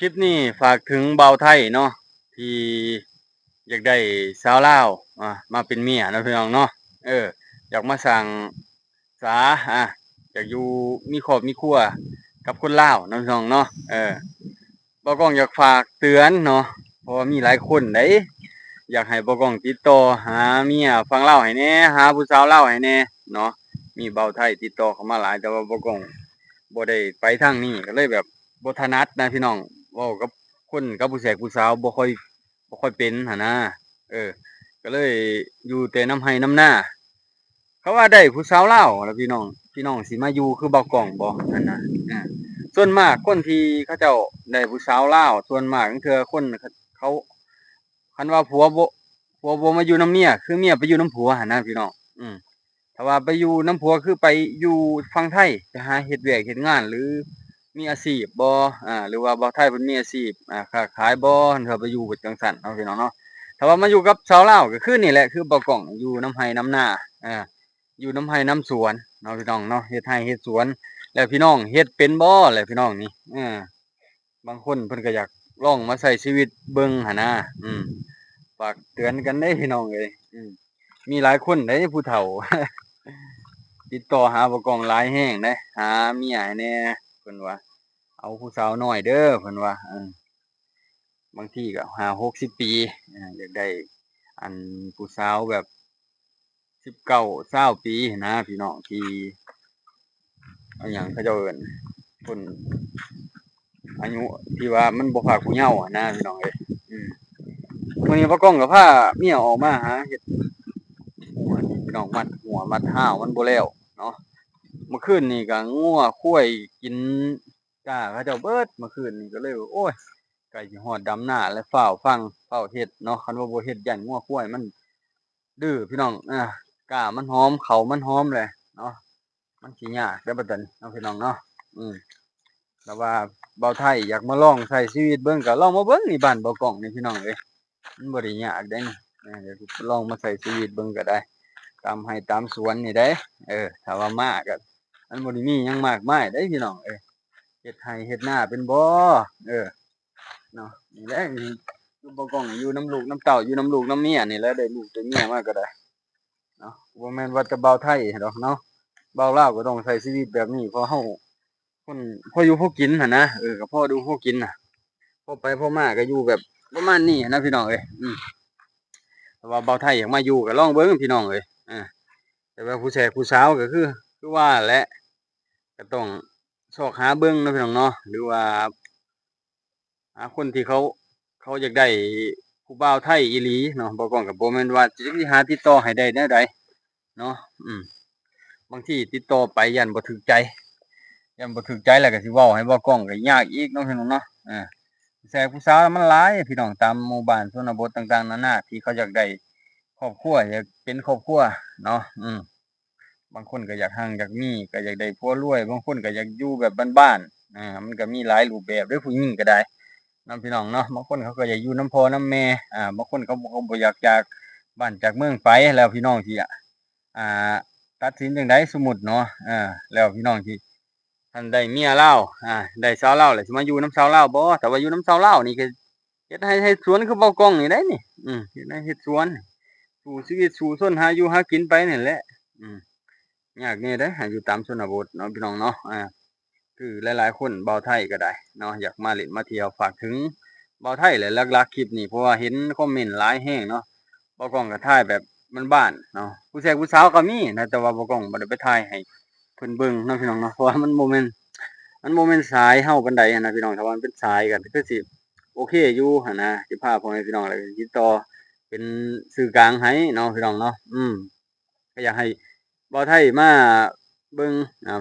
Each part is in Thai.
คลิปนี้ฝากถึงเบาไทยเนาะที่อยากได้สาวลาวมาเป็นเมียเนาะพี่น้องเนาะอยากมาสั่งสาอยากอยู่มีครอบมีครัวกับคนลาวเนาะพี่น้องเนาะบ่ก้องอยากฝากเตือนเนาะเพราะว่ามีหลายคนเด้อยากให้บ่ก้องติดต่อหาเมียฝั่งลาวให้แหน่หาผู้สาวลาวให้แหน่เนาะมีเบาไทยติดต่อเข้ามาหลายแต่ว่าบ่ก้องบ่ได้ไปทางนี้ก็เลยแบบบ่ถนัดนะพี่น้องเว้ากับคนกับผู้แสกผู้สาวบ่ค่อยเป็นหันนะเออก็เลยอยู่แต่นำไร่นำนาเขาว่าได้ผู้สาวลาวแล้วพี่น้องสิมาอยู่คือเบากล้องบ่นั่นน่ะอาส่วนมากคนที่เขาเจ้าได้ผู้สาวลาวส่วนมากลางเทื่อคนเขาคันว่าผัวบ่มาอยู่นำเมียคือเมียไปอยู่นำผัวหั้นนะพี่น้องถ้าว่าไปอยู่นำผัวคือไปอยู่ฝั่งไทยไปหาเฮ็ดเวียกเฮ็ดงานหรือมีอาชีพบ่หรือว่าเบาไทยเพิ่นมีอาชีพค้าขายบ่ถ้าไปอยู่จังซั้นเนาะพี่น้องเนาะถ้าว่ามาอยู่กับชาวลาวก็คือนี่แหละคือเบากล้องอยู่นำไร่นำนาอยู่นำไร่นำสวนเนาะพี่น้องเนาะเฮ็ดไร่เฮ็ดสวนแล้วพี่น้องเฮ็ดเป็นบ่แหละพี่น้องนี่บางคนเพิ่นก็อยากลองมาใช้ชีวิตเบิ่งหั้นนะฝากเตือนกันเด้พี่น้องเอ้ยมีหลายคนเด้ผู้เฒ่า ติดต่อหาบ่กล้องหลายแรงเด้หาเมียให้แหน่เพิ่นว่าเอาผู้สาวน้อยเด้อเพิ่นว่าบางทีก็50-60ปีอยากได้อันผู้สาวแบบ19-20ปีหั้นนะพี่น้องที่อิหยังเขาเจ้าเอิ้นคนอายุที่ว่ามันบ่พรากผู้เยาว์หั้นนะพี่น้องเอ้ยมื้อนี้บ่กล้องก็พาเมียออกมาหาเฮ็ดหัวนี่พี่น้องมัดหัวมัดห้าวมันบ่แล้วเนาะเมื่อคืนนี่ก็งัวควายกินหญ้าเขาเจ้าเบิดเมื่อคืนนี่ก็เลยโอ๊ยใกล้สิฮอดดำนาแล้วฟ้าวฟังฟ้าวเฮ็ดเนาะคันว่าบ่เฮ็ดย้านงัวควายมันดื้อพี่น้องหญ้ามันหอมข้าวมันหอมแหละเนาะมันสิยากเด้อบัดนั้นเนาะพี่น้องเนาะอืมแต่ว่าเบาไทยอยากมาลองใช้ชีวิตเบิ่งก็ลองมาเบิ่งนี่บ้านเบากล้องนี่พี่น้องเอ้ยมันบ่ได้ยากเด้นี่เดี๋ยวสิลองมาใช้ชีวิตเบิ่งก็ได้ตามไร่ตามสวนนี่เด้ถ้าว่ามาก็มันบ่ได้มีหยังมากมายเด้พี่น้องเฮ็ดไร่เฮ็ดนาเป็นบ่เออเนาะนี่แหละอยู่บ่กล้องอยู่นำลูกนำเต้าอยู่นำลูกนำเมียนี่แหละได้ลูกได้เมียมาก็ได้เนาะบ่แม่นว่าแต่เบาไทยดอกเนาะเบาลาวก็ต้องใช้ชีวิตแบบนี้เพราะเราคนพออยู่พอกินหั่นนะก็พอดูพอกินน่ะพอไปพอมาก็อยู่แบบประมาณนี้หั้นนะพี่น้องเอ้ยแต่ว่าเบาไทยอยากมาอยู่ก็ลองเบิ่งพี่น้องเอ้ยแต่ว่าผู้แฉกผู้สาวก็คือว่าแหละก็ต้องซอกหาเบิ่งเนาะพี่น้องเนาะหรือว่าหาคนที่เขาอยากได้ผู้บ่าวไทยอีหลีเนาะบ่ก้องก็บ่แม่นว่าสิหาติดต่อให้ได้แนวใดเนาะบางทีติดต่อไปยันบ่ถูกใจยันบ่ถูกใจแล้วก็สิเว้าให้บ่ก้องก็ยากอีกเนาะพี่น้องเนาะแฉกผู้สาวมันหลายพี่น้องตามหมู่บ้านชนบทต่างๆนานาที่เขาอยากได้ครอบครัวอยากเป็นครอบครัวเนาะบางคนก็อยากรั่งอยากมีก็อยากได้ผัวรวยบางคนก็อยากอยู่แบบบ้านๆมันก็มีหลายรูปแบบเด้อผู้หญิงก็ได้เนาะพี่น้องเนาะบางคนเขาก็อยากอยู่นำพ่อนำแม่บางคนเขาบ่อยากจากบ้านจากเมืองไปแล้วพี่น้องสิอ่าตัดสินจั่งใดสมมุติเนาะแล้วพี่น้องสิคันได้เมียลาวได้สาวลาวแล้วสิมาอยู่นำสาวลาวบ่ถ้าว่าอยู่นำสาวลาวนี่ก็เฮ็ดไร่เฮ็ดสวนคือเบากล้องนี่ได้นี่เฮ็ดไร่เฮ็ดสวนสู้ชีวิตสู้ชนหาอยู่หากินไปนี่แหละยากแหน่เด้ออยู่ตามชนบทเนาะพี่น้องเนาะคือหลายๆคนเบาไทยก็ได้เนาะอยากมาเล่นมาเที่ยวฝากถึงเบาไทยแหละหลักๆคลิปนี้เพราะว่าเห็นคอมเมนต์หลายแรงเนาะบ่กล้องก็ถ่ายแบบบ้านๆเนาะผู้แฉกผู้สาวก็มีนะแต่ว่าบ่กล้องบ่ได้ไปถ่ายให้เพิ่นเบิ่งเนาะพี่น้องเนาะเพราะว่ามันบ่แม่นสายเฮาปานใดหั้นนะพี่น้องถ้าว่ามันเป็นสายก็คือสิโอเคอยู่หั้นนะสิพาพ่อแม่พี่น้องแล้วก็ติดต่อเป็นสื่อกลางให้เนาะพี่น้องเนาะก็อยากให้เบาไทยมาเบิ่ง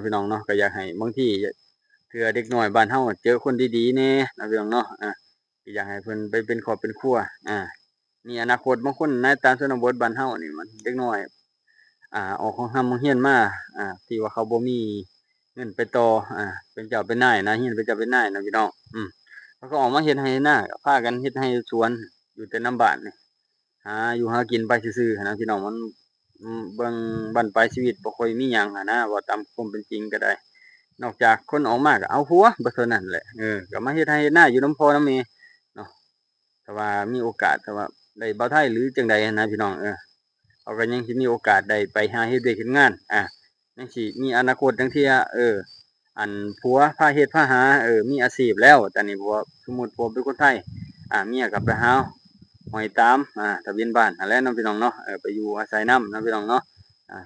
พี่น้องเนาะก็อยากให้บางทีเทื่อเด็กน้อยบ้านเฮาเจอคนดีๆแหน่เนาะพี่น้องเนาะก็อยากให้เพิ่นไปเป็นครอบเป็นครัวมีอนาคตบางคนในตามชนบทบ้านเฮานี่มันเด็กน้อยออกของโรงเรียนมาที่ว่าเขาบ่มีเงินไปต่อเป็นเจ้าเป็นนายนะเรียนเป็นเจ้าเป็นนายเนาะพี่น้องเขาก็ออกมาเฮ็ดไร่เฮ็ดนาก็พากันเฮ็ดไร่เฮ็ดสวนอยู่แต่นำบ้านนี่หาอยู่หากินไปซื่อๆหั้นนะพี่น้องมันเบิ่งบั้นปลายชีวิตบ่ค่อยมีหยังหั้นนะเว้าตามความเป็นจริงก็ได้ นอกจากคนออกมาก็เอาผัวบ่เท่านั้นแหละก็มาเฮ็ดไร่เฮ็ดนาอยู่นำพ่อนำแม่เนาะถ้าว่ามีโอกาสถ้าว่าได้บ่าวไทยหรือจั่งใดหั้นนะพี่น้องเขาก็ยังสิมีโอกาสได้ไปหาเฮ็ดเวียกเฮ็ดงานยังสิมีอนาคตจั่งเที่ยอันผัวพาเฮ็ดพาหามีอาชีพแล้วตอนนี้ผัวสมมุติผัวเป็นคนไทยเมียก็ไปหาหอยตามทะเบียนบ้านนั่นแหละเนาะพี่น้องเนาะไปอยู่อาศัยนำเนาะพี่น้องเนาะ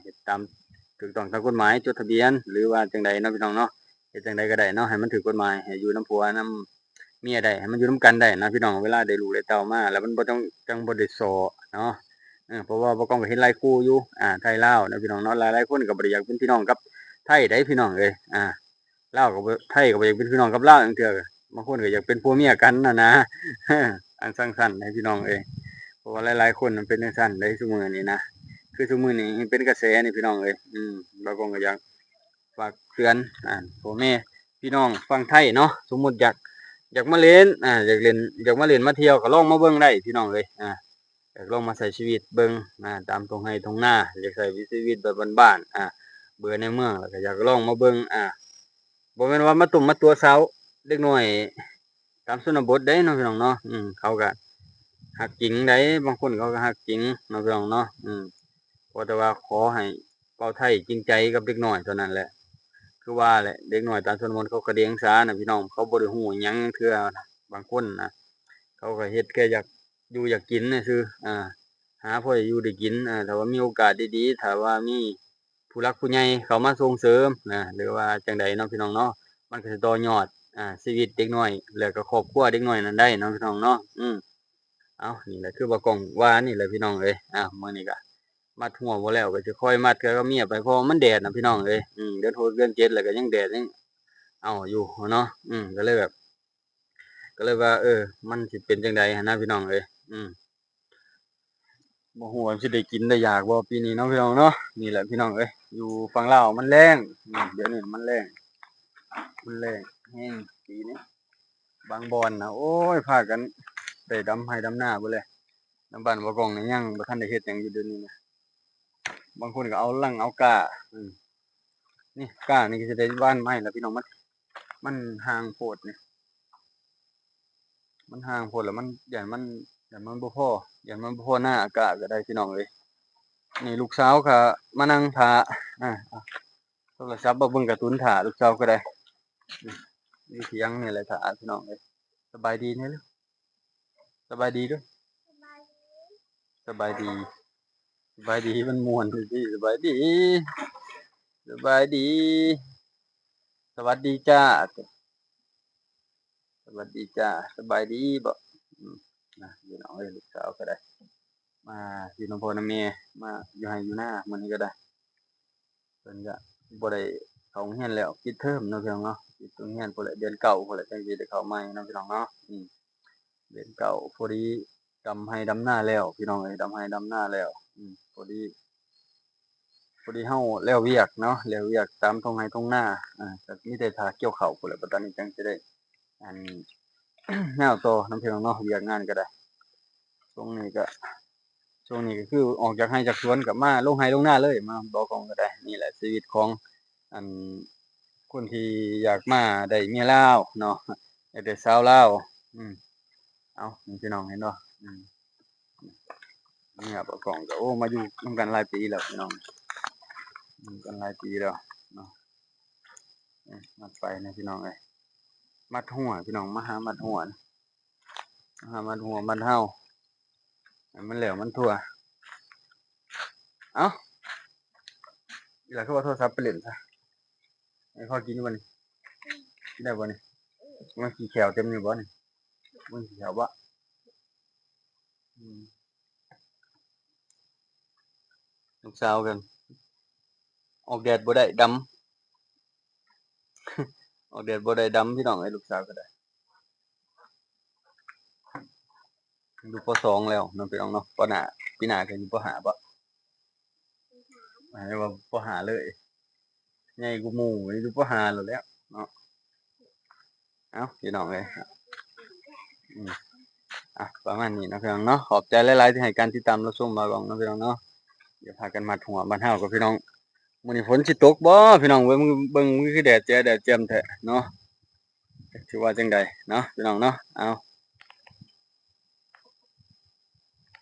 เฮ็ดตามถูกต้องตามกฎหมายจดทะเบียนหรือว่าจั่งใดเนาะพี่น้องเนาะเฮ็ดจั่งใดก็ได้เนาะให้มันถูกกฎหมายให้อยู่นำผัวนำเมียได้ให้มันอยู่นำกันได้นะพี่น้องเวลาได้ลูกได้เต้ามาแล้วมันบ่ต้องจังบ่ได้ซ้อเนาะเพราะว่าบ่ก้องก็เห็นหลายคู่อยู่ไทยลาวเนาะพี่น้องเนาะหลายๆคนก็บ่ได้อยากเป็นพี่น้องกับไทยได้พี่น้องเอ้ยลาวก็บ่ไทยก็บ่อยากเป็นพี่น้องกับลาวจังเทื่อบางคนก็อยากเป็นผัวเมียกันนะอันจั่งซั้นให้พี่น้องเอ้ยเพราะว่าหลายๆคนมันเป็นจังซั่นได้ซุมื้อนี้นะคือซุมื้อนี้เป็นกระแสนี่พี่น้องเอ้ยบ่ก้องก็อยากฝากเตือนพ่อแม่พี่น้องฝั่งไทยเนาะสมมุติอยากมาเล่นอยากมาเล่นมาเที่ยวก็ลองมาเบิ่งได้พี่น้องเอ้ยอยากลองมาใช้ชีวิตเบิ่งตามทุ่งไร่ทุ่งนาอยากใช้ชีวิตแบบบ้านๆเบื่อในเมืองแล้วก็อยากลองมาเบิ่งบ่แม่นว่ามาตุ้มมาตัวเซาเด็กน้อยตามชนบทเด้เนาะพี่น้องเนาะเขาก็ฮักจริงได้บางคนเขาก็ฮักจริงเนาะพี่น้องเนาะเพราะแต่ว่าขอให้เว้าไทยจริงใจกับเด็กน้อยเท่านั้นแหละคือว่าแหละเด็กน้อยตามชนบทเขาก็เดียงสาน่ะพี่น้องเขาบ่ได้ฮู้หยังเทื่อบางคนนะเขาก็เฮ็ดแค่อยากอยู่อยากกินซื่อหาพอได้อยู่ได้กินถ้าว่ามีโอกาสดีๆถ้าว่ามีผู้หลักผู้ใหญ่เข้ามาส่งเสริมหรือว่าจั่งใดเนาะพี่น้องเนาะมันก็สิต่อยอดชีวิตเด็กน้อยแล้วก็ครอบครัวเด็กน้อยนั้นได้เนาะพี่น้องเนาะเอานี่แหละคือบ่ากล้องว่านี่แหละพี่น้องเอ้ยมื้อนี้ก็มัดหัวบ่แล้วก็สิค่อยมัดกับเมียไปเพราะมันแดดน่ะพี่น้องเอ้ยเดือน6เดือน7แล้วก็ยังแดดยังเอาอยู่เนาะก็เลยแบบก็เลยว่ามันสิเป็นจั่งใดหั้นนะพี่น้องเอ้ยบ่ฮู้ว่าสิได้กินได้อยากบ่ปีนี้เนาะพี่น้องเนาะนี่แหละพี่น้องเอ้ยอยู่ฝั่งลาวมันแล้งเดี๋ยวนี้มันแล้งแรงปีนี้บางบ่อนน่ะโอ๊ยพากันไปดำไร่ดำนาเบิดเลยนำบ้านบ่กล้องนี่ยังบ่ทันได้เฮ็ดหยังอยู่เดี๋ยวนี้นะบางคนก็เอาลังเอาก้านี่ก้านี่ก็สิได้หว่านไม้แล้วพี่น้องมันห่างโพดนี่มันห่างโพดแล้วมันย้านมันบ่พอย้านมันบ่พอหน้าอากาศก็ได้พี่น้องเอ้ยนี่ลูกสาวก็มานั่งท่าโทรศัพท์มาเบิ่งการ์ตูนท่าลูกสาวก็ได้อยู่เถียงนี่แหละท่าพี่น้องเอ้ยสบายดีแหน่เร็วสบายดีเด้อสบายดีสบายดีมันม่วนซื่อๆสบายดีสบายดีสวัสดีจ้าสวัสดีจ้าสบายดีบ่พี่น้องเอ้ยลูกสาวก็ได้มาอยู่นำพ่อนำแม่มาอยู่ไร่อยู่นามื้อนี้ก็ได้เพิ่นก็บ่ได้เข้าโรงเรียนแล้วปิดเทอมเนาะพี่น้องเนาะปิดโรงเรียนพู้นแหละเดือน9พู้นแหละจั่งสิได้เข้าใหม่เนาะพี่น้องเนาะเดือน9พอดีดำไร่ดำนาแล้วพี่น้องเอ้ยดำไร่ดำนาแล้วพอดีเฮาแล้วเวียกเนาะแล้วเวียกตามทุ่งไร่ทุ่งนาก็มีแต่ท่าเกี่ยวข้าวพู้นแหละบัดตอนนี้จังสิได้อัน ยาวต่อนำพี่น้องเนาะเวียกงานก็ได้ช่วงนี้ก็คือออกจากไร่จากสวนก็มาลงไร่ลงนาเลยมาบ่กล้องก็ได้นี่แหละชีวิตของอันคนที่อยากมาได้เมียลาวเนาะอยากได้สาวลาวเอานี่พี่น้องเห็นบ่เนี่ยบ่กล้องก็โอ้มาอยู่นำกันหลายปีแล้วพี่น้องอยู่กันหลายปีแล้วเนาะมัดไปนะพี่น้องเอ้ยมัดหัวพี่น้องมาหามัดหัวมาหามัดหัวมัดเฮาให้มันแล้วมันทั่วเอ้าอีหล่ะคือว่าโทรศัพท์ไปเล่นซะให้พ่อกินอยู่บ่นี่กินได้บ่นี่มันขี้แขวเต็มอยู่บ่นี่มันขี้แขวบ่ลูกสาวกันออกแดดบ่ได้ดำออกแดดบ่ได้ดำพี่น้องเอ้ยลูกสาวก็ได้อยู่ป.2แล้วเนาะพี่น้องเนาะป.หน้าปีหน้าก็อยู่ป.5บ่ให้ว่าป.5เลยใหญ่กว่าหมู่อยู่ป.5แล้วแหล้วเนาะเอ้าพี่น้องเอ้ยอืมประมาณนี้เนาะพี่น้องเนาะขอบใจหลายๆที่ให้การติดตามรับชมบ่าวหลองเนาะพี่น้องเนาะเดี๋ยวพากันมัดหัวมัดเฮากับพี่น้อง มื้อนี้ฝนสิตกบ่พี่น้องเบิ่งคือแดดแจ๋แดดแจ่มแท้เนาะสิว่าจังใดเนาะพี่น้องเนาะเอา